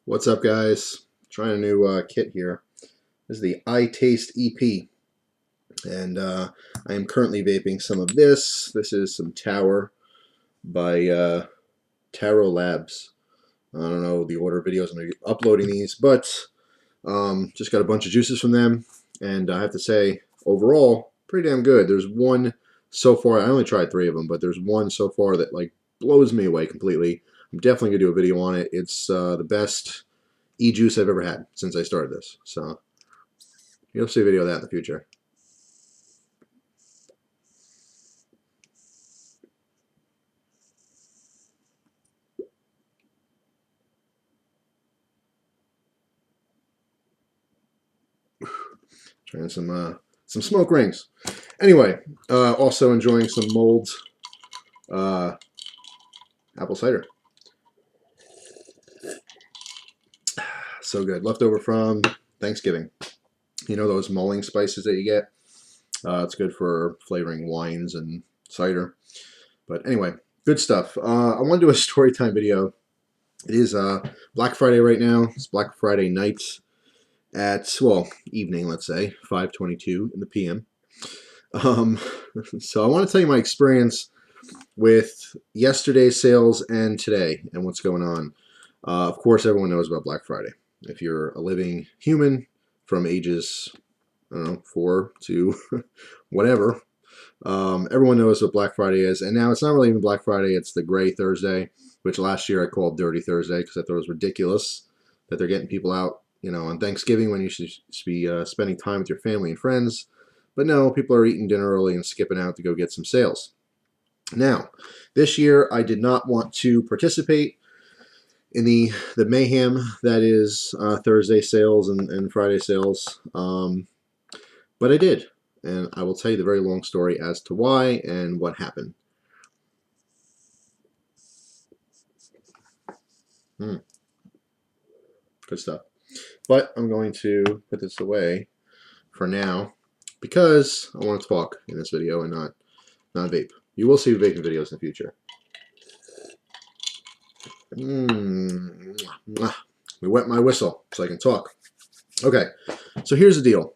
What's up, guys? Trying a new kit here. This is the I Taste EP, and I am currently vaping some of this. This is some Tower by Taro Labs. I don't know the order of videos I'm going to be uploading these, but just got a bunch of juices from them, and I have to say, overall, pretty damn good. There's one so far. I only tried 3 of them, but there's one so far that like blows me away completely. I'm definitely gonna do a video on it. It's the best e-juice I've ever had since I started this. So you'll see a video of that in the future. Trying some smoke rings. Anyway, also enjoying some mulled apple cider. So good. Leftover from Thanksgiving. You know those mulling spices that you get? It's good for flavoring wines and cider. But anyway, good stuff. I want to do a story time video. It is Black Friday right now. It's Black Friday night at, well, evening, let's say, 5:22 in the p.m. So I want to tell you my experience with yesterday's sales and today and what's going on. Of course, everyone knows about Black Friday. If you're a living human from ages, I don't know, 4 to whatever, everyone knows what Black Friday is. And now it's not really even Black Friday, it's the Gray Thursday, which last year I called Dirty Thursday because I thought it was ridiculous that they're getting people out, you know, on Thanksgiving when you should be spending time with your family and friends. But no, people are eating dinner early and skipping out to go get some sales. Now, this year I did not want to participate in the mayhem that is Thursday sales and Friday sales, but I did, and I will tell you the very long story as to why and what happened. Good stuff. But I'm going to put this away for now because I want to talk in this video and not vape. You will see vaping videos in the future. We wet my whistle so I can talk. Okay, so here's the deal.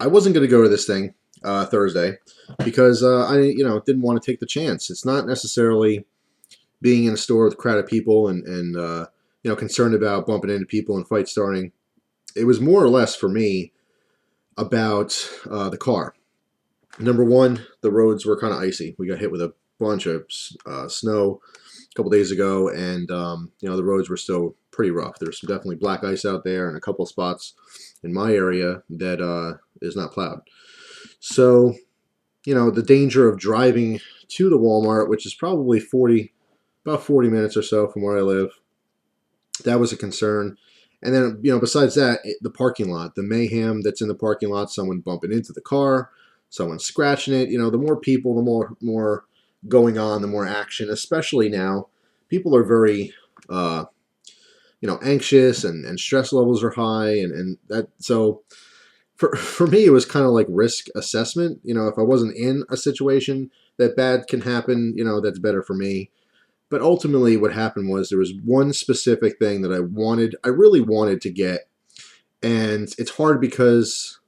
I wasn't going to go to this thing Thursday because I didn't want to take the chance. It's not necessarily being in a store with a crowd of people and concerned about bumping into people and fights starting. It was more or less for me about the car. Number one, the roads were kind of icy. We got hit with a bunch of snow a couple days ago, and the roads were still pretty rough. There's definitely black ice out there and a couple of spots in my area that is not plowed. So, the danger of driving to the Walmart, which is probably about 40 minutes or so from where I live, that was a concern. And then, besides that, the parking lot, the mayhem that's in the parking lot, someone bumping into the car, someone scratching it. The more people, the more going on, the more action. Especially now, people are very, anxious and stress levels are high, and that. So, for me, it was kind of like risk assessment. If I wasn't in a situation that bad can happen, that's better for me. But ultimately what happened was there was one specific thing that I really wanted to get. And it's hard because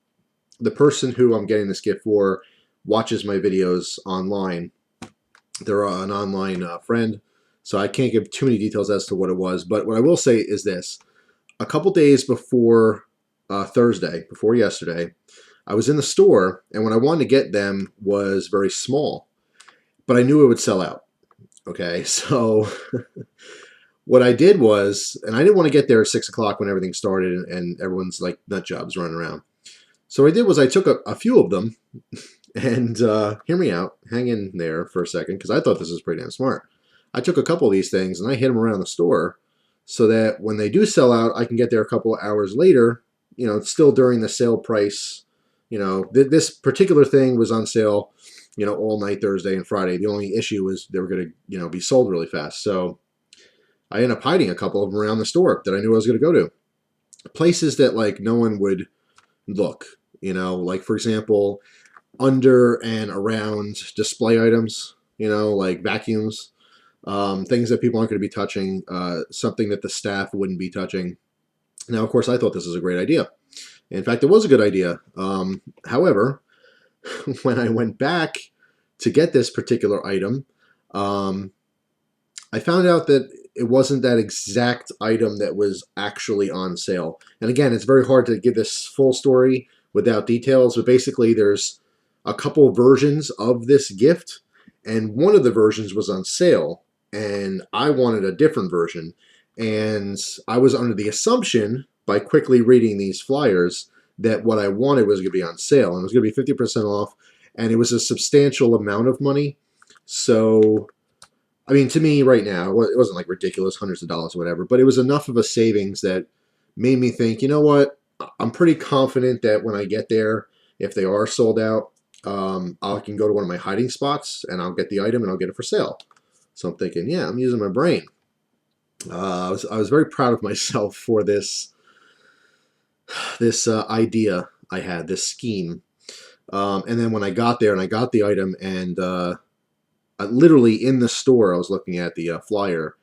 the person who I'm getting this gift for watches my videos online. They're an online friend, so I can't give too many details as to what it was. But what I will say is this. A couple days before Thursday, before yesterday, I was in the store, and what I wanted to get them was very small. But I knew it would sell out. Okay, so what I did was, and I didn't want to get there at 6 o'clock when everything started and everyone's like nut jobs running around. So what I did was I took a few of them, and hear me out, hang in there for a second, because I thought this was pretty damn smart. I took a couple of these things and I hid them around the store so that when they do sell out, I can get there a couple of hours later, still during the sale price. This particular thing was on sale all night Thursday and Friday. The only issue was they were going to, be sold really fast. So I ended up hiding a couple of them around the store that I knew I was going to go to. Places that like no one would look, like for example, under and around display items, like vacuums, things that people aren't going to be touching, something that the staff wouldn't be touching. Now, of course, I thought this was a great idea. In fact, it was a good idea. However, when I went back to get this particular item, um, I found out that it wasn't that exact item that was actually on sale. And again, it's very hard to give this full story without details, but basically, there's a couple versions of this gift, and one of the versions was on sale, and I wanted a different version. And I was under the assumption, by quickly reading these flyers, that what I wanted was going to be on sale, and it was going to be 50% off, and it was a substantial amount of money. So I mean, to me right now, it wasn't like ridiculous, hundreds of dollars or whatever, but it was enough of a savings that made me think, you know what? I'm pretty confident that when I get there, if they are sold out, I can go to one of my hiding spots and I'll get the item and I'll get it for sale. So I'm thinking, yeah, I'm using my brain. I was very proud of myself for this idea I had, this scheme. And then when I got there and I got the item and literally in the store, I was looking at the flyer,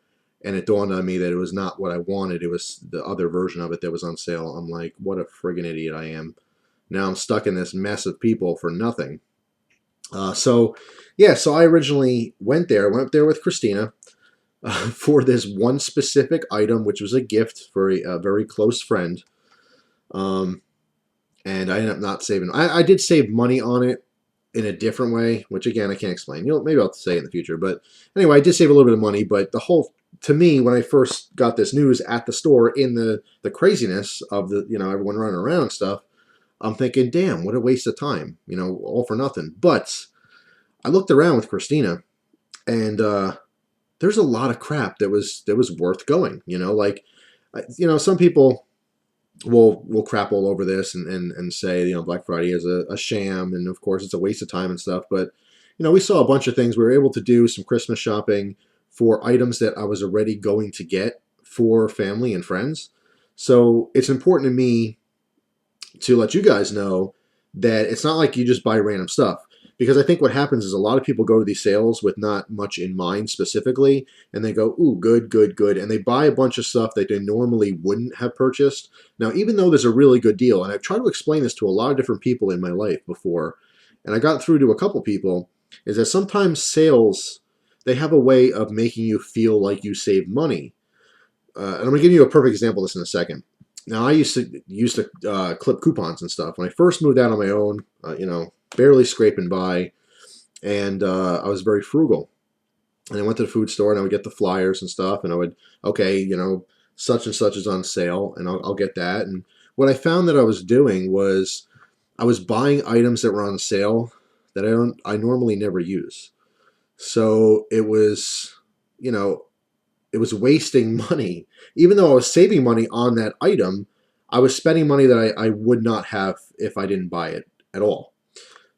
and it dawned on me that it was not what I wanted. It was the other version of it that was on sale. I'm like, what a friggin' idiot I am. Now I'm stuck in this mess of people for nothing. So I originally went there with Christina for this one specific item, which was a gift for a very close friend. Um, and I ended up not saving. I did save money on it in a different way, which again I can't explain. Maybe I'll say it in the future. But anyway, I did save a little bit of money. But to me, when I first got this news at the store, in the craziness of the everyone running around and stuff, I'm thinking, damn, what a waste of time. All for nothing. But I looked around with Christina, and there's a lot of crap that was worth going. Some people will crap all over this and say Black Friday is a sham, and of course it's a waste of time and stuff. But we saw a bunch of things. We were able to do some Christmas shopping for items that I was already going to get for family and friends. So it's important to me to let you guys know that it's not like you just buy random stuff. Because I think what happens is a lot of people go to these sales with not much in mind specifically, and they go, ooh, good, good, good, and they buy a bunch of stuff that they normally wouldn't have purchased. Now, even though there's a really good deal, and I've tried to explain this to a lot of different people in my life before, and I got through to a couple people, is that sometimes sales, they have a way of making you feel like you saved money. And I'm going to give you a perfect example of this in a second. Now, I used to clip coupons and stuff. When I first moved out on my own, barely scraping by, and I was very frugal. And I went to the food store, and I would get the flyers and stuff, and I would, okay, such and such is on sale, and I'll get that. And what I found that I was doing was I was buying items that were on sale that I normally never use. So it was, it was wasting money. Even though I was saving money on that item, I was spending money that I would not have if I didn't buy it at all.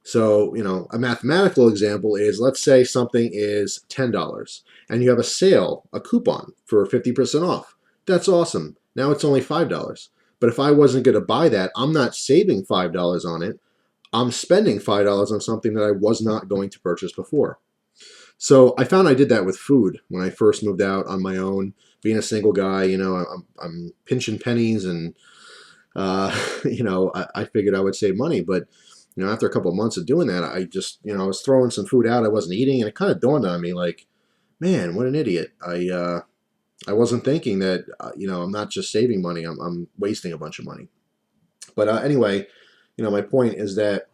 So, a mathematical example is, let's say something is $10 and you have a sale, a coupon for 50% off. That's awesome. Now it's only $5. But if I wasn't going to buy that, I'm not saving $5 on it. I'm spending $5 on something that I was not going to purchase before. So I found I did that with food when I first moved out on my own. Being a single guy, I'm pinching pennies, and I figured I would save money. But after a couple of months of doing that, I just I was throwing some food out I wasn't eating, and it kind of dawned on me like, man, what an idiot. I wasn't thinking that I'm not just saving money, I'm wasting a bunch of money. But anyway, my point is that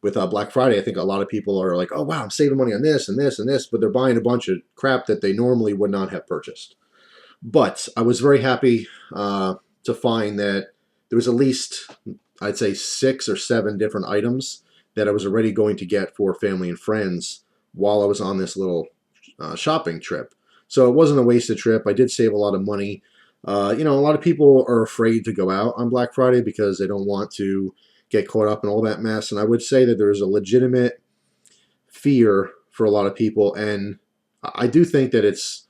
with Black Friday, I think a lot of people are like, oh, wow, I'm saving money on this and this and this, but they're buying a bunch of crap that they normally would not have purchased. But I was very happy to find that there was at least, I'd say, 6 or 7 different items that I was already going to get for family and friends while I was on this little shopping trip. So it wasn't a wasted trip. I did save a lot of money. A lot of people are afraid to go out on Black Friday because they don't want to get caught up in all that mess. And I would say that there's a legitimate fear for a lot of people. And I do think that it's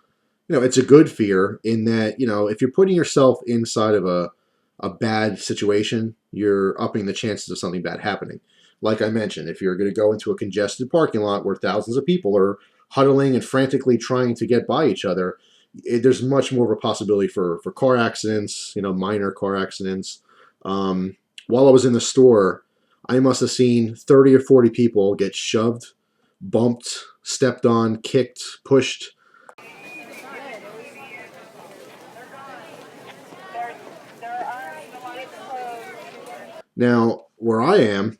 a good fear in that, if you're putting yourself inside of a bad situation, you're upping the chances of something bad happening. Like I mentioned, if you're going to go into a congested parking lot where thousands of people are huddling and frantically trying to get by each other, there's much more of a possibility for car accidents, minor car accidents. While I was in the store, I must have seen 30 or 40 people get shoved, bumped, stepped on, kicked, pushed. Now, where I am,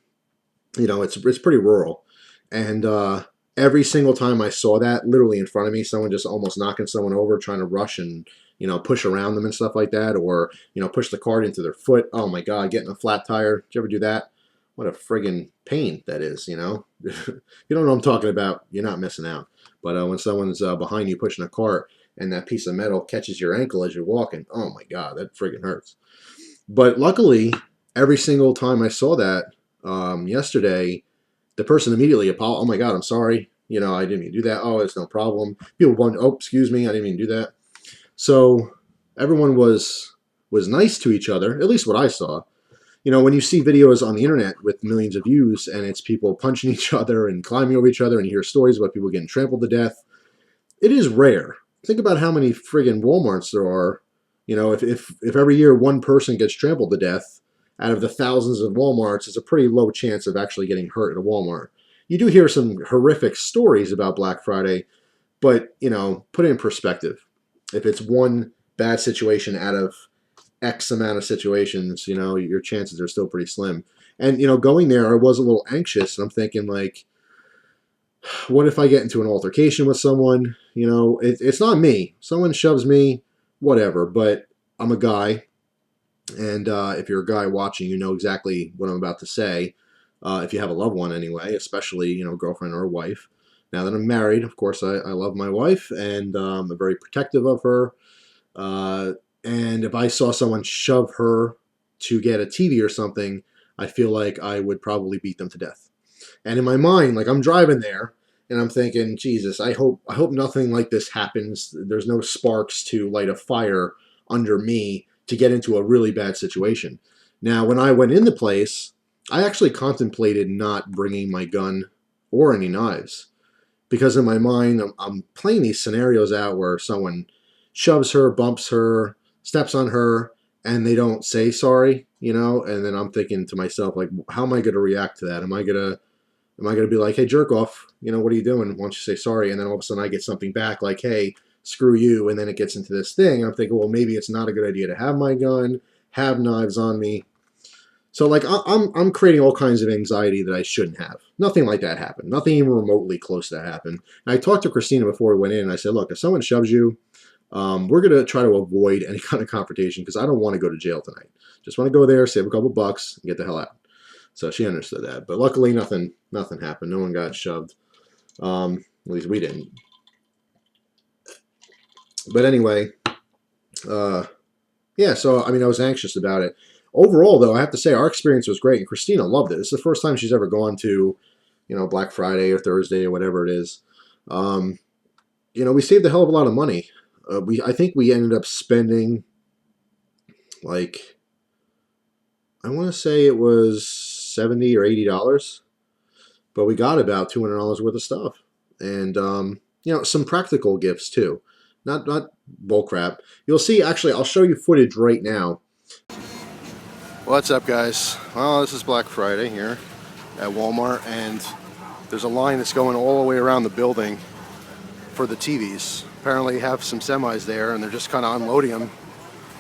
it's pretty rural, and every single time I saw that, literally in front of me, someone just almost knocking someone over, trying to rush and push around them and stuff like that, or push the cart into their foot. Oh my God, getting a flat tire. Did you ever do that? What a friggin' pain that is. You don't know what I'm talking about, you're not missing out. But when someone's behind you pushing a cart and that piece of metal catches your ankle as you're walking, oh my God, that friggin' hurts. But luckily, every single time I saw that yesterday, the person immediately apologized. Oh my God, I'm sorry. I didn't mean to do that. Oh, it's no problem. People went, oh, excuse me, I didn't mean to do that. So everyone was nice to each other, at least what I saw. When you see videos on the internet with millions of views and it's people punching each other and climbing over each other, and you hear stories about people getting trampled to death, it is rare. Think about how many friggin' Walmarts there are. If every year one person gets trampled to death out of the thousands of Walmarts, it's a pretty low chance of actually getting hurt at a Walmart. You do hear some horrific stories about Black Friday, but, put it in perspective. If it's one bad situation out of X amount of situations, your chances are still pretty slim. And, going there, I was a little anxious. And I'm thinking, like, what if I get into an altercation with someone? It's not me. Someone shoves me, whatever. But I'm a guy. And if you're a guy watching, you know exactly what I'm about to say. If you have a loved one anyway, especially, girlfriend or wife. Now that I'm married, of course, I love my wife, and I'm very protective of her. And if I saw someone shove her to get a TV or something, I feel like I would probably beat them to death. And in my mind, like, I'm driving there and I'm thinking, Jesus, I hope nothing like this happens. There's no sparks to light a fire under me to get into a really bad situation. Now, when I went in the place, I actually contemplated not bringing my gun or any knives, because in my mind, I'm playing these scenarios out where someone shoves her, bumps her, steps on her, and they don't say sorry, and then I'm thinking to myself, like, how am I going to react to that? Am I going to be like, hey, jerk off, what are you doing? Why don't you say sorry? And then all of a sudden I get something back like, hey, screw you. And then it gets into this thing. And I'm thinking, well, maybe it's not a good idea to have my gun, have knives on me. So, like, I'm creating all kinds of anxiety that I shouldn't have. Nothing like that happened. Nothing even remotely close to that happened. And I talked to Christina before we went in, and I said, look, if someone shoves you, we're going to try to avoid any kind of confrontation, because I don't want to go to jail tonight. Just want to go there, save a couple bucks, and get the hell out. So she understood that. But luckily, nothing happened. No one got shoved. At least we didn't. But anyway, yeah, so, I was anxious about it. Overall, though, I have to say our experience was great, and Christina loved it. It's the first time she's ever gone to, Black Friday or Thursday or whatever it is. We saved a hell of a lot of money. I think we ended up spending, like, I want to say it was $70 or $80, but we got about $200 worth of stuff, and some practical gifts too, not bull crap. You'll see. Actually, I'll show you footage right now. What's up, guys? Well, this is Black Friday here at Walmart, and there's a line that's going all the way around the building for the TVs. Apparently, you have some semis there, and they're just kind of unloading them,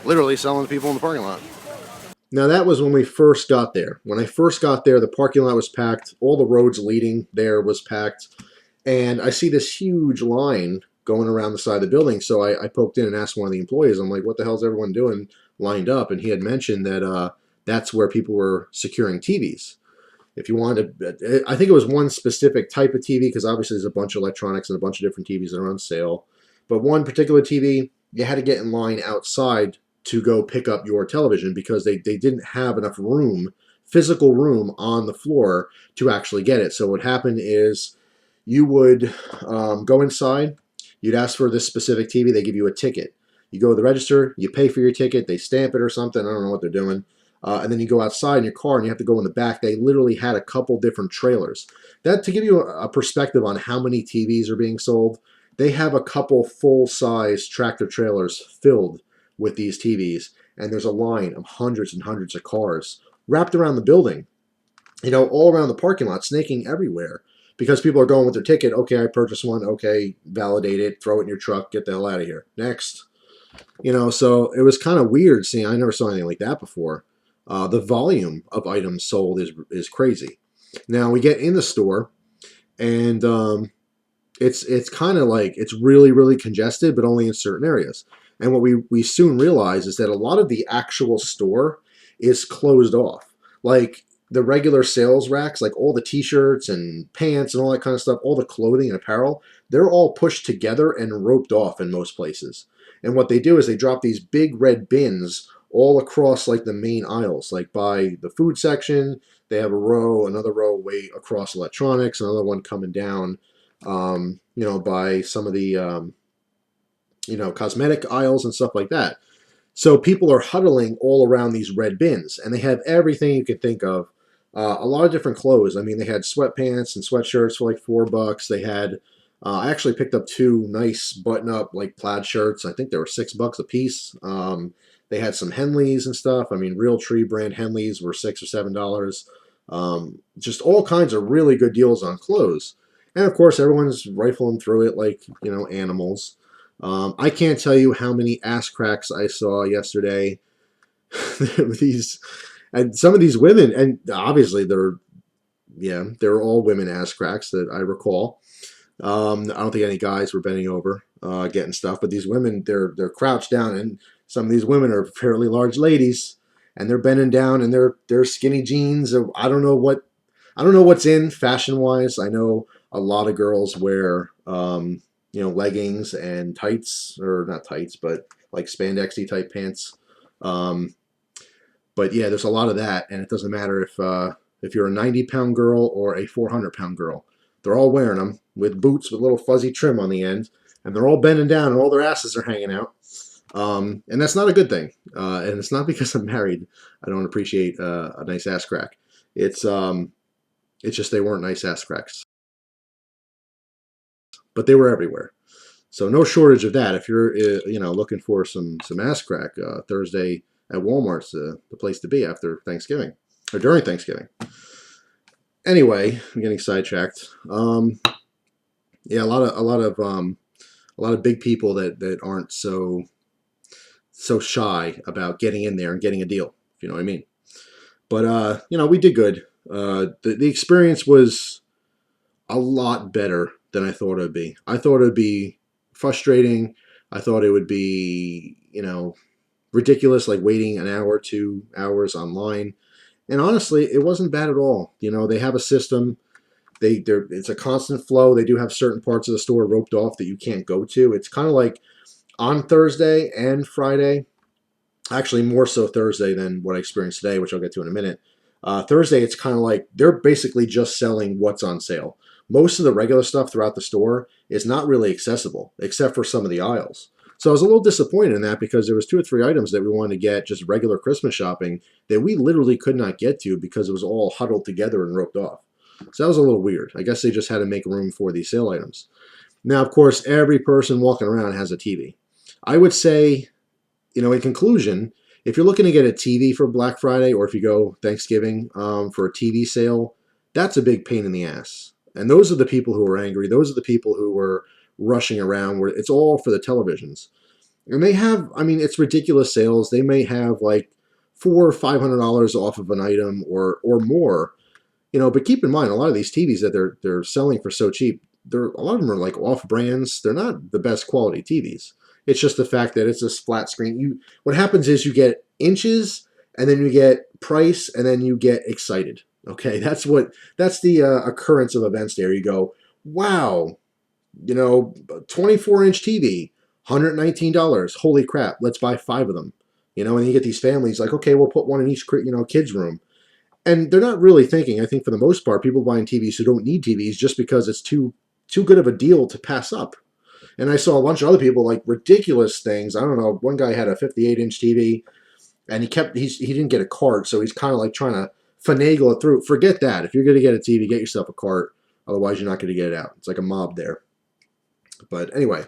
literally selling to people in the parking lot. Now, that was when we first got there. When I first got there, the parking lot was packed. All the roads leading there was packed. And I see this huge line going around the side of the building. So I poked in and asked one of the employees, I'm like, what the hell is everyone doing lined up? And he had mentioned that that's where people were securing TVs. If you wanted to, I think it was one specific type of TV, because obviously there's a bunch of electronics and a bunch of different TVs that are on sale. But one particular TV, you had to get in line outside to go pick up your television, because they didn't have enough room, physical room on the floor to actually get it. So what happened is you would go inside, you'd ask for this specific TV, they give you a ticket. You go to the register, you pay for your ticket, they stamp it or something, I don't know what they're doing. And then you go outside in your car and you have to go in the back. They literally had a couple different trailers. That, to give you a perspective on how many TVs are being sold, they have a couple full-size tractor trailers filled with these TVs, and there's a line of hundreds and hundreds of cars wrapped around the building, all around the parking lot, snaking everywhere because people are going with their ticket. Okay, I purchased one. Okay, validate it, throw it in your truck, get the hell out of here. Next. So it was kind of weird seeing. I never saw anything like that before. The volume of items sold is crazy. Now we get in the store, and it's kind of like it's really really congested, but only in certain areas. And what we soon realize is that a lot of the actual store is closed off. Like the regular sales racks, like all the t-shirts and pants and all that kind of stuff, all the clothing and apparel, they're all pushed together and roped off in most places. And what they do is they drop these big red bins all across like the main aisles, like by the food section. They have another row way across electronics, another one coming down, by some of the, cosmetic aisles and stuff like that. So people are huddling all around these red bins, and they have everything you could think of. A lot of different clothes. I mean, they had sweatpants and sweatshirts for like $4. They had, I actually picked up two nice button-up like plaid shirts. I think they were $6 a piece. They had some Henleys and stuff. I mean, Real Tree brand Henleys were $6 or $7. Just all kinds of really good deals on clothes. And of course, everyone's rifling through it like, animals. I can't tell you how many ass cracks I saw yesterday. And some of these women, and obviously they're all women ass cracks that I recall. I don't think any guys were bending over getting stuff, but these women, they're crouched down, and some of these women are fairly large ladies, and they're bending down in their skinny jeans. I don't know what's in fashion wise. I know a lot of girls wear leggings and tights, or not tights, but like spandexy type pants. But yeah, there's a lot of that, and it doesn't matter if you're a 90-pound girl or a 400-pound girl. They're all wearing them with boots with little fuzzy trim on the end, and they're all bending down, and all their asses are hanging out. And that's not a good thing. And it's not because I'm married. I don't appreciate a nice ass crack. It's just they weren't nice ass cracks, but they were everywhere. So no shortage of that. If you're looking for some ass crack, Thursday at Walmart's the place to be after Thanksgiving or during Thanksgiving. Anyway, I'm getting sidetracked. Yeah, a lot of big people that aren't so shy about getting in there and getting a deal, if you know what I mean. But we did good. The experience was a lot better than I thought it would be. I thought it would be frustrating. I thought it would be, ridiculous, like waiting an hour, 2 hours online. And honestly, it wasn't bad at all. They have a system. It's a constant flow. They do have certain parts of the store roped off that you can't go to. It's kind of like on Thursday and Friday, actually more so Thursday than what I experienced today, which I'll get to in a minute. Thursday, it's kind of like they're basically just selling what's on sale. Most of the regular stuff throughout the store is not really accessible, except for some of the aisles. So I was a little disappointed in that because there was 2 or 3 items that we wanted to get just regular Christmas shopping that we literally could not get to because it was all huddled together and roped off. So that was a little weird. I guess they just had to make room for these sale items. Now, of course, every person walking around has a TV. I would say, in conclusion, if you're looking to get a TV for Black Friday or if you go Thanksgiving for a TV sale, that's a big pain in the ass. And those are the people who are angry. Those are the people who were rushing around where it's all for the televisions. And they have, it's ridiculous sales. They may have like $400 or $500 off of an item or more, but keep in mind, a lot of these TVs that they're selling for so cheap, a lot of them are like off brands. They're not the best quality TVs. It's just the fact that it's this flat screen. What happens is you get inches, and then you get price, and then you get excited. Okay, that's the occurrence of events there. You go, wow, 24-inch TV, $119. Holy crap, let's buy 5 of them. And you get these families like, okay, we'll put one in each, kids' room. And they're not really thinking, I think for the most part, people buying TVs who don't need TVs just because it's too good of a deal to pass up. And I saw a bunch of other people like ridiculous things. I don't know. One guy had a 58-inch TV, and he didn't get a cart, so he's kind of like trying to finagle it through. Forget that. If you're going to get a TV, get yourself a cart. Otherwise, you're not going to get it out. It's like a mob there. But anyway,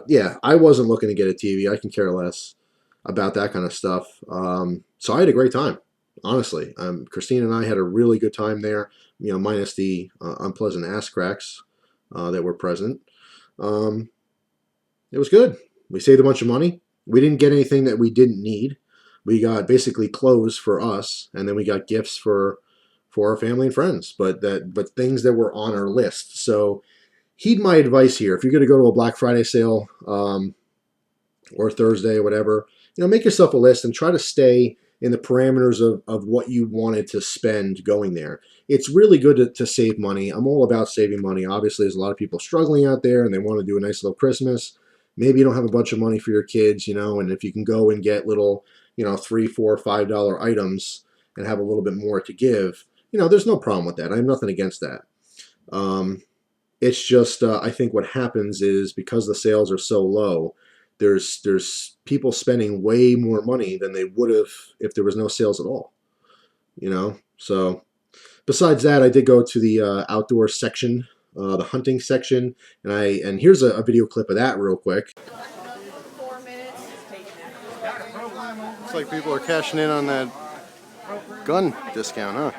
yeah, I wasn't looking to get a TV. I can care less about that kind of stuff. So I had a great time, honestly. Christine and I had a really good time there, minus the unpleasant ass cracks that were present. Um, it was good. We saved a bunch of money. We didn't get anything that we didn't need. We got basically clothes for us, and then we got gifts for our family and friends. But things that were on our list. So heed my advice here. If you're going to go to a Black Friday sale or Thursday or whatever, make yourself a list and try to stay in the parameters of what you wanted to spend going there. It's really good to save money. I'm all about saving money. Obviously, there's a lot of people struggling out there and they want to do a nice little Christmas. Maybe you don't have a bunch of money for your kids, and if you can go and get little, $3, $4, $5 items and have a little bit more to give, there's no problem with that. I have nothing against that. It's just I think what happens is because the sales are so low, there's people spending way more money than they would have if there was no sales at all. So besides that, I did go to the outdoor section, the hunting section, and here's a video clip of that real quick. Looks like people are cashing in on that gun discount, huh?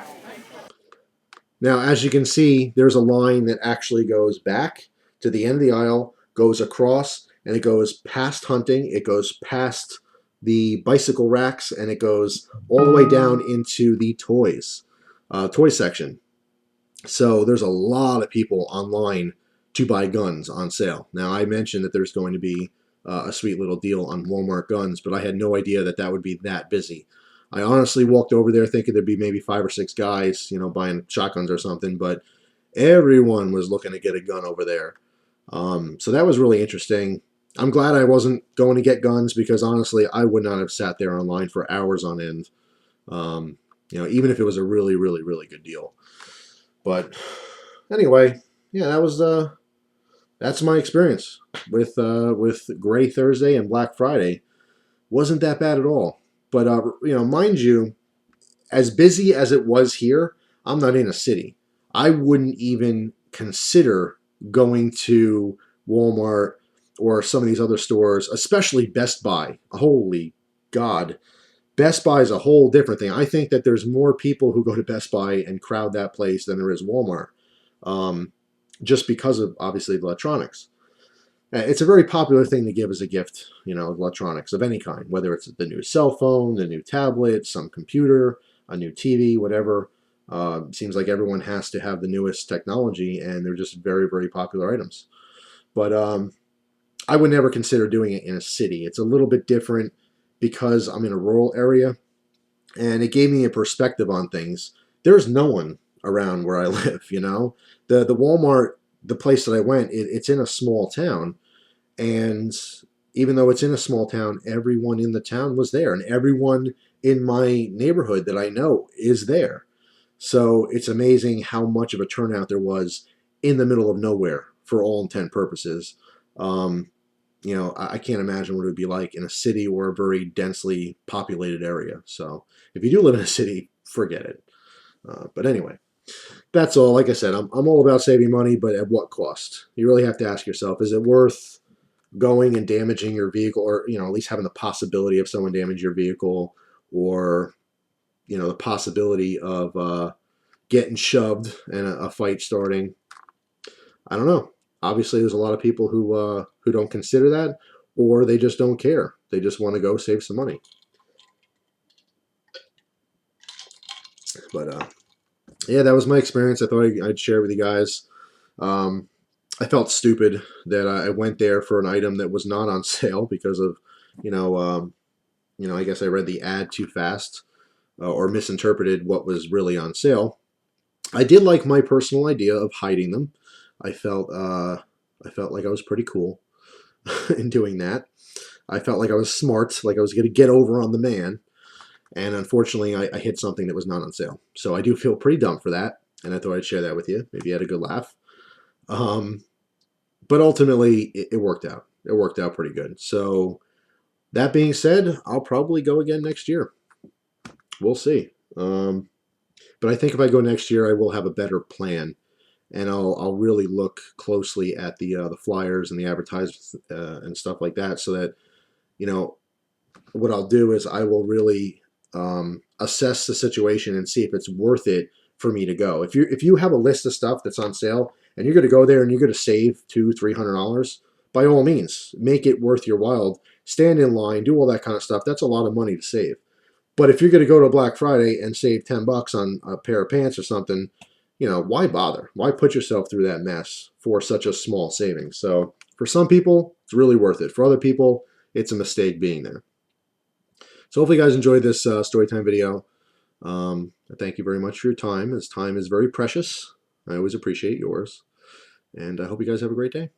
Now, as you can see, there's a line that actually goes back to the end of the aisle, goes across, and it goes past hunting, it goes past the bicycle racks, and it goes all the way down into the toy section. So there's a lot of people online to buy guns on sale. Now, I mentioned that there's going to be a sweet little deal on Walmart guns, but I had no idea that that would be that busy. I honestly walked over there thinking there'd be maybe 5 or 6 guys, buying shotguns or something, but everyone was looking to get a gun over there. So that was really interesting. I'm glad I wasn't going to get guns because honestly, I would not have sat there online for hours on end, even if it was a really, really, really good deal. But anyway, yeah, that's my experience with Gray Thursday and Black Friday. Wasn't that bad at all. But mind you, as busy as it was here, I'm not in a city. I wouldn't even consider going to Walmart or some of these other stores, especially Best Buy. Holy God. Best Buy is a whole different thing. I think that there's more people who go to Best Buy and crowd that place than there is Walmart, just because of, obviously, the electronics. It's a very popular thing to give as a gift, electronics of any kind, whether it's the new cell phone, the new tablet, some computer, a new TV, whatever. Seems like everyone has to have the newest technology, and they're just very, very popular items. But I would never consider doing it in a city. It's a little bit different because I'm in a rural area, and it gave me a perspective on things. There's no one around where I live, The Walmart, the place that I went, it's in a small town, and even though it's in a small town, everyone in the town was there, and everyone in my neighborhood that I know is there. So it's amazing how much of a turnout there was in the middle of nowhere for all intent purposes. I can't imagine what it would be like in a city or a very densely populated area. So if you do live in a city, forget it. But anyway, that's all. Like I said, I'm all about saving money, but at what cost? You really have to ask yourself, is it worth going and damaging your vehicle, or, at least having the possibility of someone damaging your vehicle, or, the possibility of getting shoved and a fight starting? I don't know. Obviously, there's a lot of people who don't consider that, or they just don't care. They just want to go save some money. But yeah, that was my experience. I thought I'd share with you guys. I felt stupid that I went there for an item that was not on sale because of, I guess I read the ad too fast or misinterpreted what was really on sale. I did like my personal idea of hiding them. I felt like I was pretty cool in doing that. I felt like I was smart, like I was going to get over on the man. And unfortunately, I hit something that was not on sale. So I do feel pretty dumb for that. And I thought I'd share that with you. Maybe you had a good laugh. But ultimately, it worked out. It worked out pretty good. So that being said, I'll probably go again next year. We'll see. But I think if I go next year, I will have a better plan and I'll really look closely at the flyers and the advertisements and stuff like that, so that, you know, what I'll do is I will really assess the situation and see if it's worth it for me to go. If you have a list of stuff that's on sale and you're going to go there and you're going to save $200-300, by all means, make it worth your while. Stand in line, do all that kind of stuff. That's a lot of money to save. But if you're going to go to Black Friday and save $10 on a pair of pants or something, why bother? Why put yourself through that mess for such a small savings? So for some people, it's really worth it. For other people, it's a mistake being there. So hopefully you guys enjoyed this story time video. Thank you very much for your time, as time is very precious. I always appreciate yours. And I hope you guys have a great day.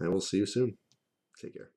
I will see you soon. Take care.